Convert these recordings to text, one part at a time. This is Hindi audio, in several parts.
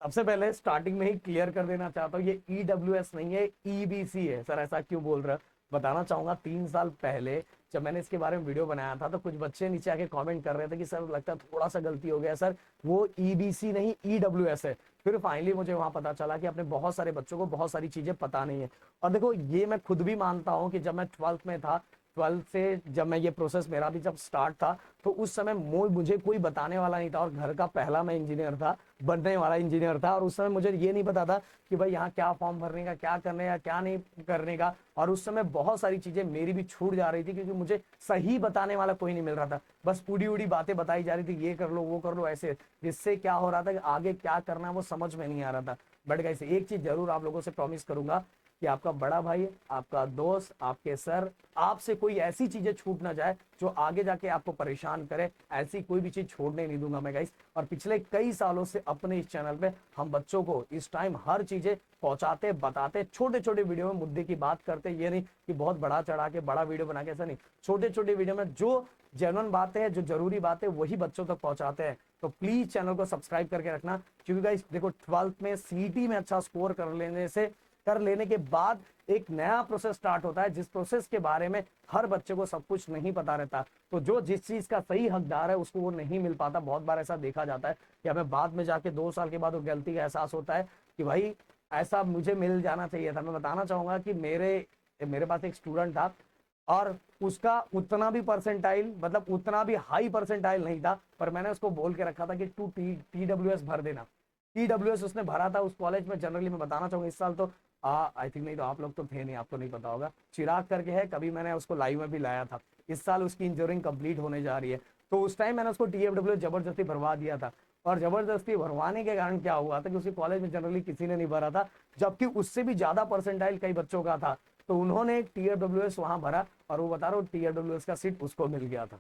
सबसे पहले स्टार्टिंग में ही क्लियर कर देना चाहता हूँ, ये ईडब्ल्यूएस नहीं है, ईबीसी है। सर ऐसा क्यों बोल रहे हो? बताना चाहूंगा, 3 साल पहले जब मैंने इसके बारे में वीडियो बनाया था तो कुछ बच्चे नीचे आके कमेंट कर रहे थे कि सर लगता है थोड़ा सा गलती हो गया सर, वो ईबीसी नहीं ईडब्ल्यूएस है। फिर फाइनली मुझे वहां पता चला कि अपने बहुत सारे बच्चों को बहुत सारी चीजें पता नहीं है। और देखो ये मैं खुद भी मानता हूँ कि जब मैं 12th में था, 12th से जब मैं ये प्रोसेस मेरा भी जब स्टार्ट था, तो उस समय मुझे कोई बताने वाला नहीं था, और घर का पहला मैं इंजीनियर था, बनने वाला इंजीनियर था। और उस समय मुझे ये नहीं पता था कि भाई यहाँ क्या फॉर्म भरने का, क्या करने का, क्या नहीं करने का। और उस समय बहुत सारी चीजें मेरी भी छूट जा रही थी, क्योंकि मुझे सही बताने वाला कोई नहीं मिल रहा था। बस उड़ी उड़ी बातें बताई जा रही थी, ये कर लो वो कर लो ऐसे, जिससे क्या हो रहा था कि आगे क्या करना है वो समझ में नहीं आ रहा था। बट गाइस एक चीज जरूर आप लोगों से प्रॉमिस करूंगा कि आपका बड़ा भाई, आपका दोस्त, आपके सर, आपसे कोई ऐसी चीजें छूट ना जाए जो आगे जाके आपको परेशान करे, ऐसी कोई भी चीज छोड़ने नहीं दूंगा मैं गाइस। और पिछले कई सालों से अपने इस चैनल पे हम बच्चों को इस टाइम हर चीजें पहुंचाते, बताते, छोटे छोटे वीडियो में मुद्दे की बात करते। ये नहीं कि बहुत बड़ा चढ़ा के बड़ा वीडियो बना के, ऐसा नहीं, छोटे छोटे वीडियो में जो जेन्युइन बातें हैं, जो जरूरी बातें, वही बच्चों तक पहुंचाते हैं। तो प्लीज चैनल को सब्सक्राइब करके रखना, क्योंकि गाइस देखो 12th में सीईटी में अच्छा स्कोर कर लेने के बाद एक नया प्रोसेस स्टार्ट होता है, जिस प्रोसेस के बारे में हर बच्चे को सब कुछ नहीं पता रहता। तो जो जिस चीज का सही हकदार है उसको वो नहीं मिल पाता। बहुत बार ऐसा देखा जाता है कि हमें बाद में जाके 2 साल के बाद वो गलती का एहसास होता है कि भाई ऐसा मुझे मिल जाना चाहिए था। मैं बताना चाहूंगा कि मेरे पास एक स्टूडेंट था, और उसका उतना भी परसेंटाइल, मतलब उतना भी हाई परसेंटाइल नहीं था, पर मैंने उसको बोल के रखा था कि तू टीडब्ल्यूएस भर देना। टीडब्ल्यूएस उसने भरा था उस कॉलेज में। जनरली मैं बताना चाहूंगा इस साल तो आई थिंक, नहीं तो आप लोग तो थे नहीं, आपको नहीं पता होगा, चिराग करके है, कभी मैंने उसको लाइव में भी लाया था। इस साल उसकी इंजीनियरिंग कंप्लीट होने जा रही है। तो उस टाइम मैंने उसको टीएफडब्ल्यू जबरदस्ती भरवा दिया था। और जबरदस्ती भरवाने के कारण क्या हुआ था कि उसके कॉलेज में जनरली किसी ने नहीं भरा था, जबकि उससे भी ज्यादा परसेंटाइल कई बच्चों का था। तो उन्होंने टीएफडब्ल्यूएस वहां भरा, और वो बता रहा हूँ टीएफडब्ल्यूएस का सीट उसको मिल गया था।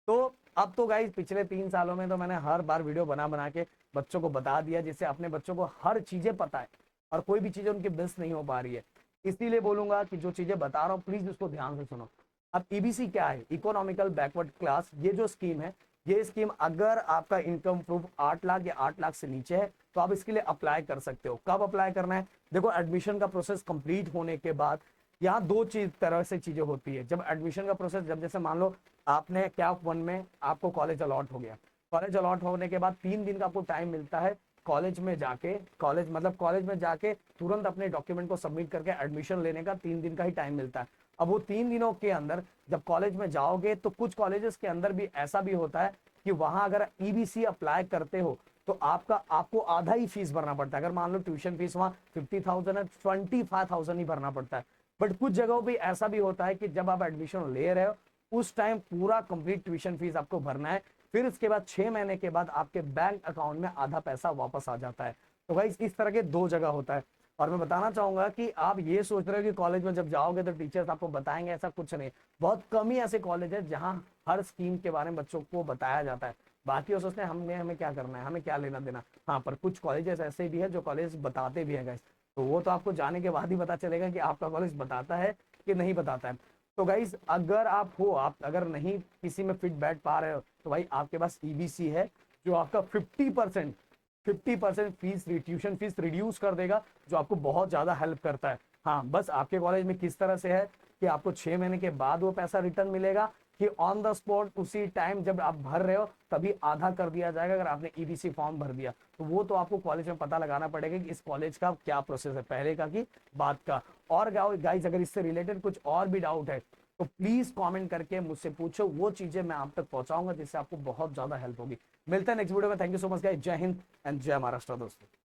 तो अब तो गाइज पिछले 3 सालों में तो मैंने हर बार वीडियो बना बना के बच्चों को बता दिया, जिससे अपने बच्चों को हर चीजें पता है, और कोई भी चीजें उनकी मिस नहीं हो पा रही है। इसीलिए बोलूंगा कि जो चीजें बता रहा हूँ प्लीज उसको ध्यान से सुनो। अब ईबीसी क्या है? Economical backward class. ये जो स्कीम है, ये स्कीम अगर आपका इनकम प्रूफ 8 लाख या 8 लाख से नीचे है तो आप इसके लिए अप्लाई कर सकते हो। कब अप्लाई करना है? देखो एडमिशन का प्रोसेस कंप्लीट होने के बाद यहाँ दो चीज तरह से चीजें होती है। जब एडमिशन का प्रोसेस, जब जैसे मान लो आपने कैप 1 में आपको कॉलेज अलॉट हो गया, कॉलेज अलॉट होने के बाद 3 दिन का आपको टाइम मिलता है कॉलेज में जाके, कॉलेज में जाके तुरंत अपने डॉक्यूमेंट को सबमिट करके एडमिशन लेने का 3 दिन का ही टाइम मिलता है। अब वो 3 दिनों के अंदर जब कॉलेज में जाओगे तो कुछ कॉलेजेस के अंदर भी ऐसा भी होता है कि वहां अगर ईबीसी अप्लाई करते हो तो आपको आधा ही फीस भरना पड़ता है। अगर मान लो ट्यूशन फीस वहां 50,000 है, 25,000 ही भरना पड़ता है। बट कुछ जगहों पे ऐसा भी होता है कि जब आप एडमिशन ले रहे हो उस टाइम पूरा कंप्लीट ट्यूशन फीस आपको भरना है, फिर इसके बाद 6 महीने के बाद आपके बैंक अकाउंट में आधा पैसा वापस आ जाता है। तो भाई इस तरह के दो जगह होता है। और मैं बताना चाहूंगा कि आप ये सोच रहे हो कि कॉलेज में जब जाओगे तो टीचर्स आपको बताएंगे, ऐसा कुछ नहीं। बहुत कम ही ऐसे कॉलेज है जहां हर स्कीम के बारे में बच्चों को बताया जाता है। बाकी वो सोचते हैं हमें क्या करना है, हमें क्या लेना देना। हाँ, पर कुछ कॉलेजेस ऐसे भी है जो कॉलेज बताते भी है गाइस, तो वो तो आपको जाने के बाद ही पता चलेगा कि आपका कॉलेज बताता है कि नहीं बताता है। तो गाइस अगर आप अगर नहीं किसी में फिट बैठ पा रहे हो तो भाई आपके पास ईबीसी है, जो आपका 50% फीस, ट्यूशन फीस रिड्यूस कर देगा, जो आपको बहुत ज्यादा हेल्प करता है। हाँ, बस आपके कॉलेज में किस तरह से है कि आपको 6 महीने के बाद वो पैसा रिटर्न मिलेगा, कि ऑन द स्पॉट उसी टाइम जब आप भर रहे हो तभी आधा कर दिया जाएगा अगर आपने ईबीसी फॉर्म भर दिया। तो वो तो आपको कॉलेज में पता लगाना पड़ेगा कि इस कॉलेज का क्या प्रोसेस है, पहले का कि बाद का। और गाइज अगर इससे रिलेटेड कुछ और भी डाउट है तो प्लीज कमेंट करके मुझसे पूछो, वो चीजें मैं आप तक पहुंचाऊंगा जिससे आपको बहुत ज्यादा हेल्प होगी। मिलते हैं नेक्स्ट वीडियो में। Thank you so much guys. जय हिंद एंड जय महाराष्ट्र दोस्तों।